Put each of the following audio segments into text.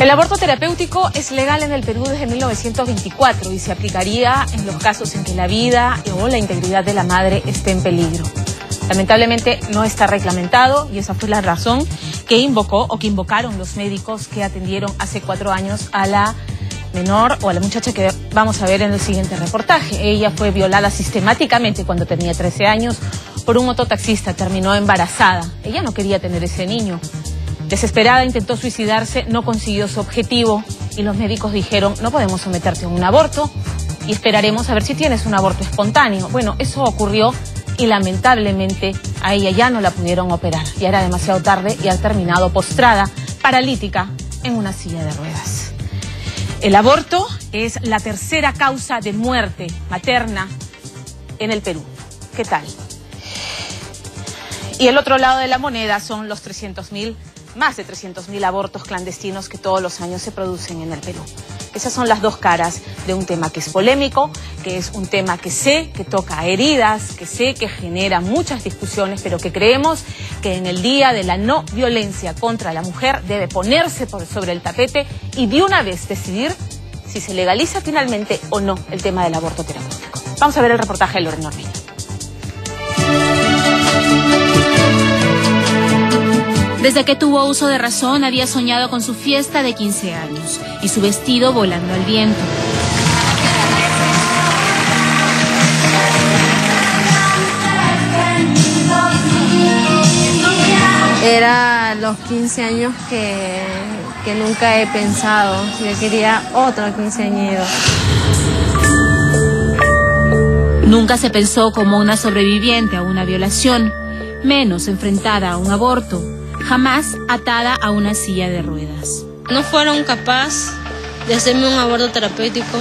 El aborto terapéutico es legal en el Perú desde 1924 y se aplicaría en los casos en que la vida o la integridad de la madre esté en peligro. Lamentablemente no está reglamentado y esa fue la razón que invocaron los médicos que atendieron hace 4 años a la menor o a la muchacha que vamos a ver en el siguiente reportaje. Ella fue violada sistemáticamente cuando tenía 13 años por un mototaxista, terminó embarazada. Ella no quería tener ese niño. Desesperada intentó suicidarse, no consiguió su objetivo y los médicos dijeron: no podemos someterte a un aborto y esperaremos a ver si tienes un aborto espontáneo. Bueno, eso ocurrió y lamentablemente a ella ya no la pudieron operar. Ya era demasiado tarde y ha terminado postrada, paralítica, en una silla de ruedas. El aborto es la tercera causa de muerte materna en el Perú. ¿Qué tal? Y el otro lado de la moneda son los más de 300.000 abortos clandestinos que todos los años se producen en el Perú. Esas son las dos caras de un tema que es polémico, que es un tema que sé que toca heridas, que sé que genera muchas discusiones, pero que creemos que en el Día de la No Violencia contra la Mujer debe ponerse sobre el tapete y de una vez decidir si se legaliza finalmente o no el tema del aborto terapéutico. Vamos a ver el reportaje de Lorena Ormeño. Desde que tuvo uso de razón había soñado con su fiesta de 15 años y su vestido volando al viento. Era los 15 años que nunca he pensado. Yo quería otro quinceañero. Nunca se pensó como una sobreviviente a una violación, menos enfrentada a un aborto. Jamás atada a una silla de ruedas. No fueron capaces de hacerme un aborto terapéutico,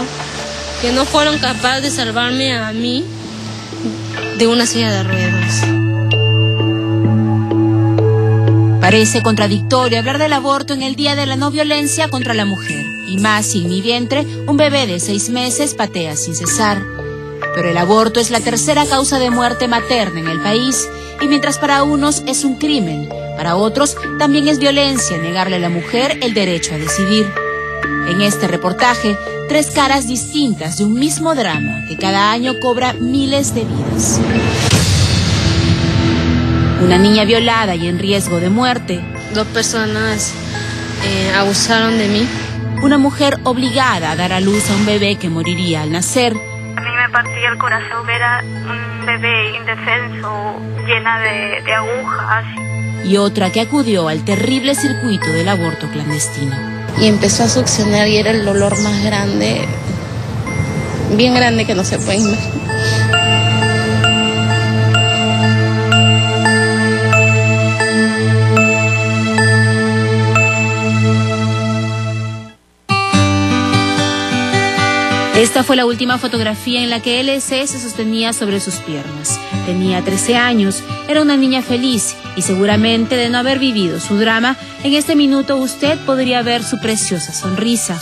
que no fueron capaces de salvarme a mí de una silla de ruedas. Parece contradictorio hablar del aborto en el Día de la No Violencia contra la Mujer, y más si en mi vientre un bebé de 6 meses patea sin cesar. Pero el aborto es la tercera causa de muerte materna en el país, y mientras para unos es un crimen, para otros también es violencia negarle a la mujer el derecho a decidir. En este reportaje, 3 caras distintas de un mismo drama que cada año cobra miles de vidas. Una niña violada y en riesgo de muerte. 2 personas abusaron de mí. Una mujer obligada a dar a luz a un bebé que moriría al nacer. A mí me partía el corazón ver a un bebé indefenso, llena de agujas. Y otra que acudió al terrible circuito del aborto clandestino. Y empezó a succionar y era el dolor más grande, bien grande que no se puede imaginar. Esta fue la última fotografía en la que LC se sostenía sobre sus piernas. Tenía 13 años, era una niña feliz y seguramente de no haber vivido su drama, en este minuto usted podría ver su preciosa sonrisa.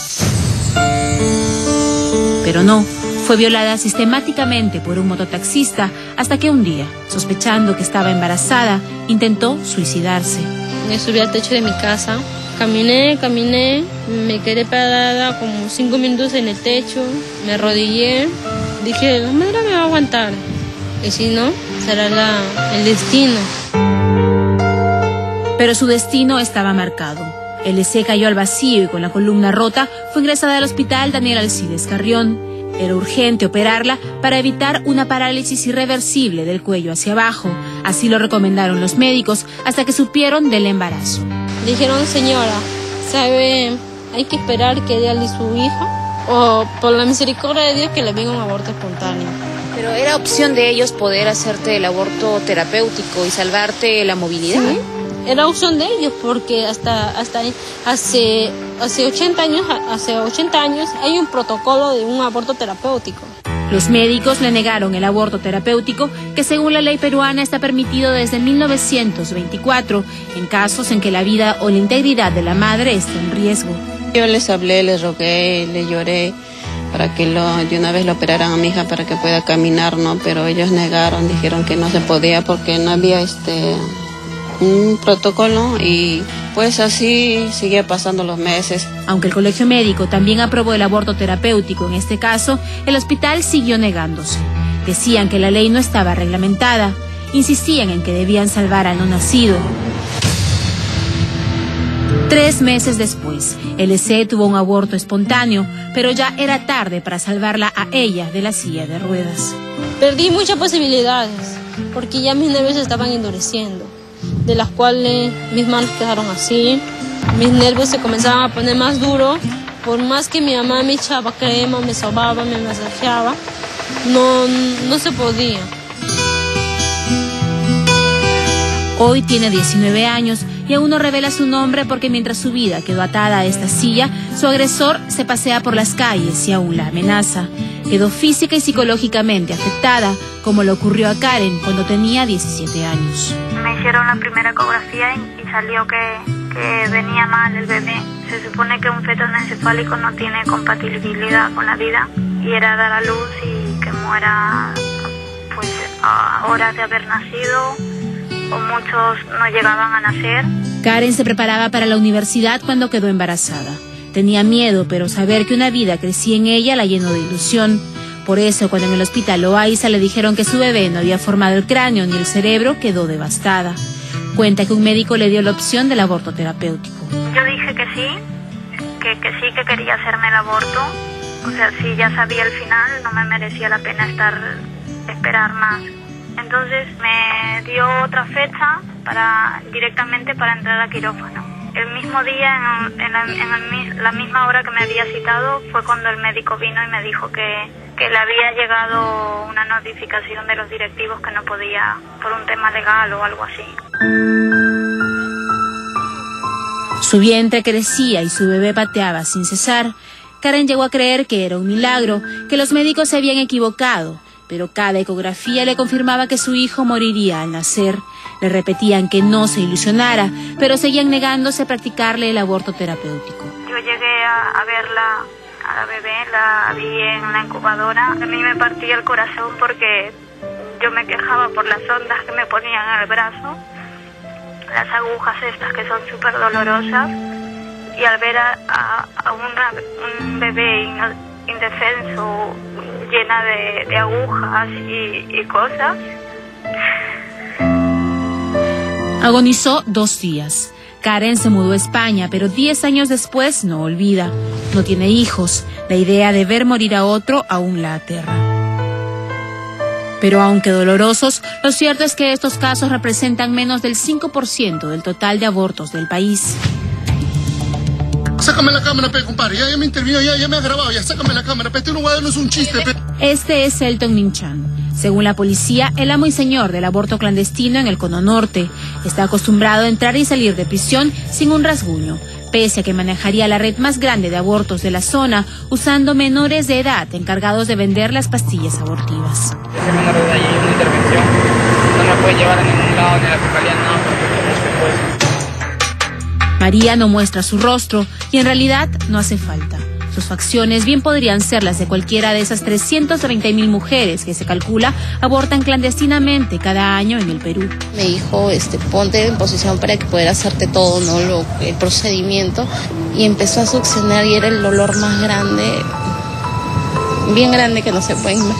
Pero no, fue violada sistemáticamente por un mototaxista hasta que un día, sospechando que estaba embarazada, intentó suicidarse. Me subí al techo de mi casa. Caminé, me quedé parada como 5 minutos en el techo, me arrodillé, dije, la madre me va a aguantar, y si no, será el destino. Pero su destino estaba marcado. LC cayó al vacío y con la columna rota fue ingresada al hospital Daniel Alcides Carrión. Era urgente operarla para evitar una parálisis irreversible del cuello hacia abajo. Así lo recomendaron los médicos hasta que supieron del embarazo. Dijeron, señora, ¿sabe? Hay que esperar que dé a luz su hija o por la misericordia de Dios que le venga un aborto espontáneo. Pero era opción de ellos poder hacerte el aborto terapéutico y salvarte la movilidad. Sí, era opción de ellos porque hasta hace 80 años hay un protocolo de un aborto terapéutico. Los médicos le negaron el aborto terapéutico, que según la ley peruana está permitido desde 1924, en casos en que la vida o la integridad de la madre está en riesgo. Yo les hablé, les rogué, les lloré para que de una vez lo operaran a mi hija para que pueda caminar, ¿no? Pero ellos negaron, dijeron que no se podía porque no había un protocolo y Pues así seguía pasando los meses. Aunque el colegio médico también aprobó el aborto terapéutico en este caso, el hospital siguió negándose. Decían que la ley no estaba reglamentada. Insistían en que debían salvar al no nacido. 3 meses después, LC tuvo un aborto espontáneo, pero ya era tarde para salvarla a ella de la silla de ruedas. Perdí muchas posibilidades, porque ya mis nervios se estaban endureciendo, de las cuales mis manos quedaron así, mis nervios se comenzaban a poner más duros, por más que mi mamá me echaba crema, me sobaba, me masajeaba, no se podía. Hoy tiene 19 años y aún no revela su nombre porque mientras su vida quedó atada a esta silla, su agresor se pasea por las calles y aún la amenaza. Quedó física y psicológicamente afectada, como le ocurrió a Karen cuando tenía 17 años. Me hicieron la primera ecografía y salió que venía mal el bebé. Se supone que un feto anencefálico no tiene compatibilidad con la vida y era dar a luz y que muera pues a horas de haber nacido, o muchos no llegaban a nacer. Karen se preparaba para la universidad cuando quedó embarazada. Tenía miedo, pero saber que una vida crecía en ella la llenó de ilusión. Por eso, cuando en el hospital Loaiza le dijeron que su bebé no había formado el cráneo ni el cerebro, quedó devastada. Cuenta que un médico le dio la opción del aborto terapéutico. Yo dije que sí, que quería hacerme el aborto. O sea, si ya sabía el final, no me merecía la pena esperar más. Entonces me dio otra fecha directamente para entrar a quirófano. El mismo día, en la misma hora que me había citado, fue cuando el médico vino y me dijo que le había llegado una notificación de los directivos que no podía, por un tema legal o algo así. Su vientre crecía y su bebé pateaba sin cesar. Karen llegó a creer que era un milagro, que los médicos se habían equivocado. Pero cada ecografía le confirmaba que su hijo moriría al nacer. Le repetían que no se ilusionara, pero seguían negándose a practicarle el aborto terapéutico. Yo llegué a verla, a la bebé, la vi en la incubadora. A mí me partía el corazón porque yo me quejaba por las ondas que me ponían en el brazo, las agujas estas que son súper dolorosas, y al ver a un bebé indefenso, llena de agujas y cosas. Agonizó 2 días. Karen se mudó a España, pero 10 años después no olvida. No tiene hijos. La idea de ver morir a otro aún la aterra. Pero aunque dolorosos, lo cierto es que estos casos representan menos del 5% del total de abortos del país. Sácame la cámara, compadre. Ya me intervino, ya me ha grabado. Ya sácame la cámara, este lugar no es un chiste, Este es Elton Minchan. Según la policía, el amo y señor del aborto clandestino en el Cono Norte. Está acostumbrado a entrar y salir de prisión sin un rasguño, pese a que manejaría la red más grande de abortos de la zona, usando menores de edad encargados de vender las pastillas abortivas. Ese menor de edad y una intervención no me puede llevar a ningún lado, ni a la fiscalía, nada, porque no se puede. María no muestra su rostro y en realidad no hace falta. Sus facciones bien podrían ser las de cualquiera de esas 330.000 mujeres que se calcula abortan clandestinamente cada año en el Perú. Me dijo, ponte en posición para que pueda hacerte todo, ¿no? El procedimiento. Y empezó a succionar y era el dolor más grande, bien grande que no se puede imaginar.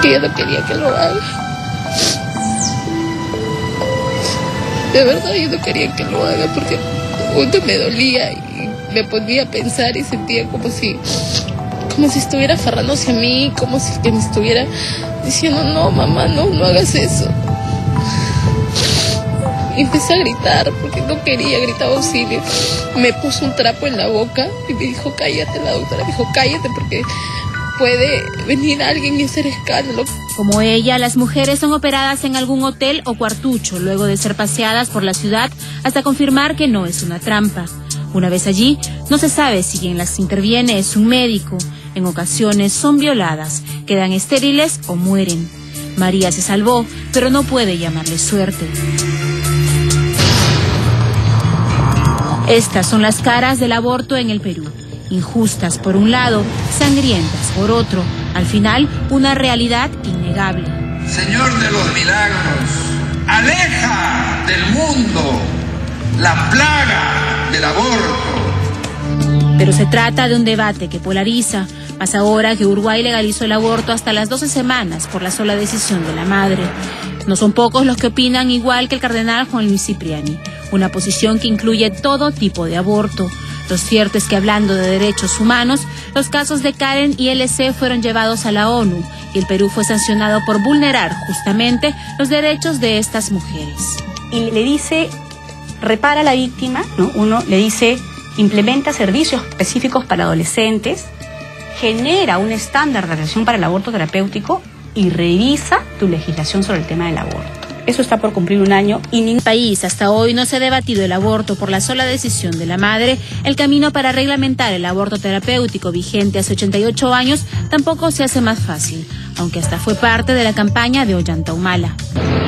Que yo no quería que lo haga. De verdad yo no quería que lo haga porque me dolía y me ponía a pensar y sentía como si estuviera aferrándose a mí, como si que me estuviera diciendo, no mamá, no hagas eso. Y empecé a gritar porque no quería, gritaba auxilio. Me puso un trapo en la boca y me dijo, cállate, la doctora me dijo, cállate porque puede venir alguien y hacer escándalo. Como ella, las mujeres son operadas en algún hotel o cuartucho luego de ser paseadas por la ciudad hasta confirmar que no es una trampa. Una vez allí, no se sabe si quien las interviene es un médico. En ocasiones son violadas, quedan estériles o mueren. María se salvó, pero no puede llamarle suerte. Estas son las caras del aborto en el Perú. Injustas por un lado, sangrientas por otro. Al final, una realidad innegable. Señor de los milagros, aleja del mundo la plaga del aborto. Pero se trata de un debate que polariza, más ahora que Uruguay legalizó el aborto hasta las 12 semanas por la sola decisión de la madre. No son pocos los que opinan igual que el cardenal Juan Luis Cipriani, una posición que incluye todo tipo de aborto. Lo cierto es que, hablando de derechos humanos, los casos de Karen y LC fueron llevados a la ONU y el Perú fue sancionado por vulnerar justamente los derechos de estas mujeres. Y le dice, repara a la víctima, ¿no? Uno le dice, implementa servicios específicos para adolescentes, genera un estándar de atención para el aborto terapéutico y revisa tu legislación sobre el tema del aborto. Eso está por cumplir un año y ningún país hasta hoy no se ha debatido el aborto por la sola decisión de la madre. El camino para reglamentar el aborto terapéutico vigente hace 88 años tampoco se hace más fácil, aunque hasta fue parte de la campaña de Ollanta Humala.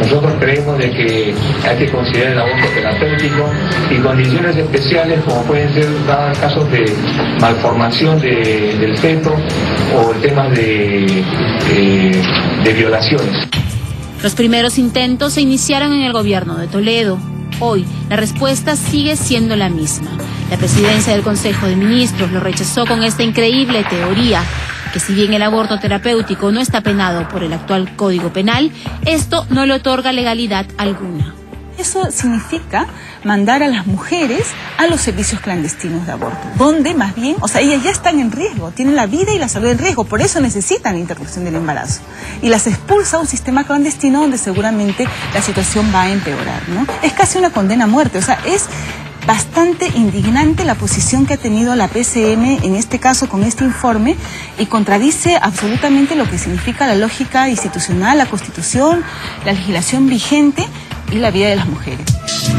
Nosotros creemos de que hay que considerar el aborto terapéutico y condiciones especiales como pueden ser dados casos de malformación del feto o temas de violaciones. Los primeros intentos se iniciaron en el gobierno de Toledo. Hoy, la respuesta sigue siendo la misma. La presidencia del Consejo de Ministros lo rechazó con esta increíble teoría, que si bien el aborto terapéutico no está penado por el actual Código Penal, esto no le otorga legalidad alguna. Eso significa mandar a las mujeres a los servicios clandestinos de aborto, donde más bien, o sea, ellas ya están en riesgo, tienen la vida y la salud en riesgo, por eso necesitan la interrupción del embarazo. Y las expulsa a un sistema clandestino donde seguramente la situación va a empeorar, ¿no? Es casi una condena a muerte, o sea, es bastante indignante la posición que ha tenido la PCM en este caso con este informe y contradice absolutamente lo que significa la lógica institucional, la Constitución, la legislación vigente y la vida de las mujeres.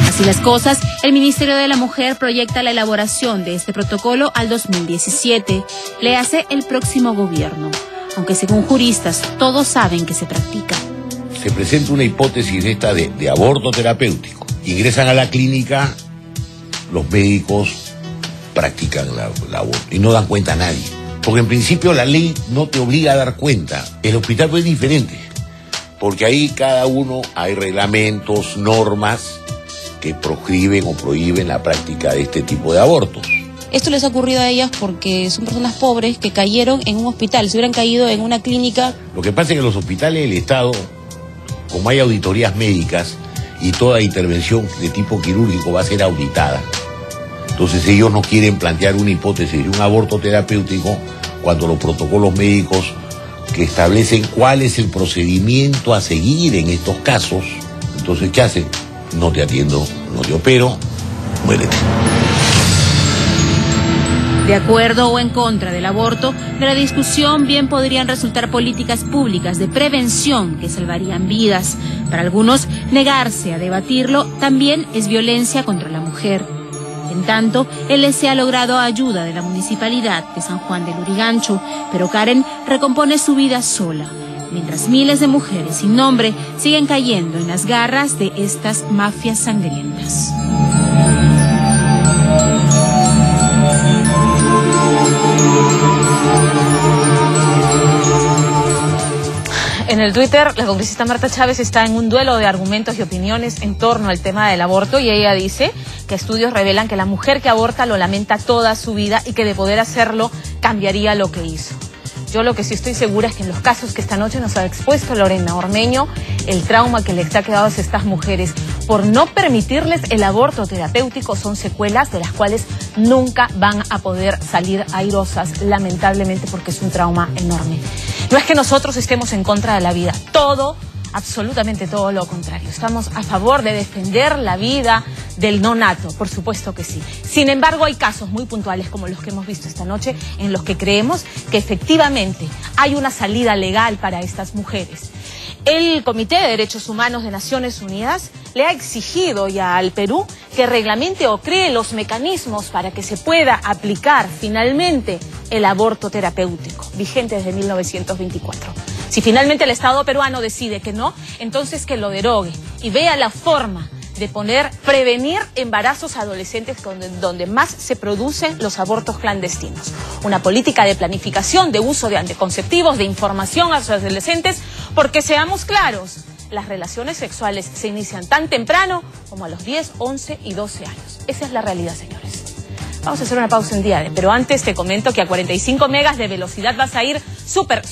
Así las cosas, el Ministerio de la Mujer proyecta la elaboración de este protocolo al 2017. Le hace el próximo gobierno, aunque según juristas todos saben que se practica. Se presenta una hipótesis esta de aborto terapéutico. Ingresan a la clínica, los médicos practican el aborto y no dan cuenta a nadie. Porque en principio la ley no te obliga a dar cuenta. El hospital es diferente. Porque ahí cada uno hay reglamentos, normas que proscriben o prohíben la práctica de este tipo de abortos. Esto les ha ocurrido a ellas porque son personas pobres que cayeron en un hospital, se hubieran caído en una clínica. Lo que pasa es que los hospitales del Estado, como hay auditorías médicas y toda intervención de tipo quirúrgico va a ser auditada, entonces ellos no quieren plantear una hipótesis de un aborto terapéutico cuando los protocolos médicos que establecen cuál es el procedimiento a seguir en estos casos. Entonces, ¿qué hacen? No te atiendo, no te opero, muérete. De acuerdo o en contra del aborto, de la discusión bien podrían resultar políticas públicas de prevención que salvarían vidas. Para algunos, negarse a debatirlo también es violencia contra la mujer. En tanto, LC ha logrado ayuda de la Municipalidad de San Juan del Lurigancho, pero Karen recompone su vida sola, mientras miles de mujeres sin nombre siguen cayendo en las garras de estas mafias sangrientas. En el Twitter, la congresista Marta Chávez está en un duelo de argumentos y opiniones en torno al tema del aborto y ella dice que estudios revelan que la mujer que aborta lo lamenta toda su vida y que de poder hacerlo cambiaría lo que hizo. Yo lo que sí estoy segura es que en los casos que esta noche nos ha expuesto Lorena Ormeño, el trauma que les ha quedado a estas mujeres por no permitirles el aborto terapéutico son secuelas de las cuales nunca van a poder salir airosas, lamentablemente, porque es un trauma enorme. No es que nosotros estemos en contra de la vida, absolutamente todo lo contrario. Estamos a favor de defender la vida del no nato, por supuesto que sí. Sin embargo, hay casos muy puntuales como los que hemos visto esta noche en los que creemos que efectivamente hay una salida legal para estas mujeres. El Comité de Derechos Humanos de Naciones Unidas le ha exigido ya al Perú que reglamente o cree los mecanismos para que se pueda aplicar finalmente el aborto terapéutico, vigente desde 1924. Si finalmente el Estado peruano decide que no, entonces que lo derogue y vea la forma de prevenir embarazos adolescentes donde más se producen los abortos clandestinos. Una política de planificación, de uso de anticonceptivos, de información a los adolescentes, porque seamos claros, las relaciones sexuales se inician tan temprano como a los 10, 11 y 12 años. Esa es la realidad, señores. Vamos a hacer una pausa en Diade, pero antes te comento que a 45 megas de velocidad vas a ir súper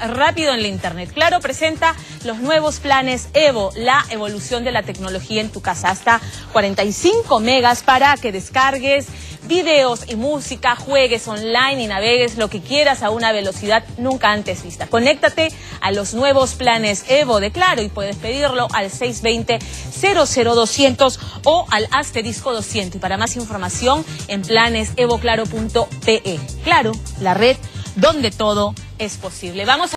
rápido en la internet. Claro presenta los nuevos planes Evo, la evolución de la tecnología en tu casa. Hasta 45 megas para que descargues videos y música, juegues online y navegues lo que quieras a una velocidad nunca antes vista. Conéctate a los nuevos planes Evo de Claro y puedes pedirlo al 620-00200 o al asterisco 200. Y para más información en planesevoclaro.pe. Claro, la red donde todo es posible. Vamos a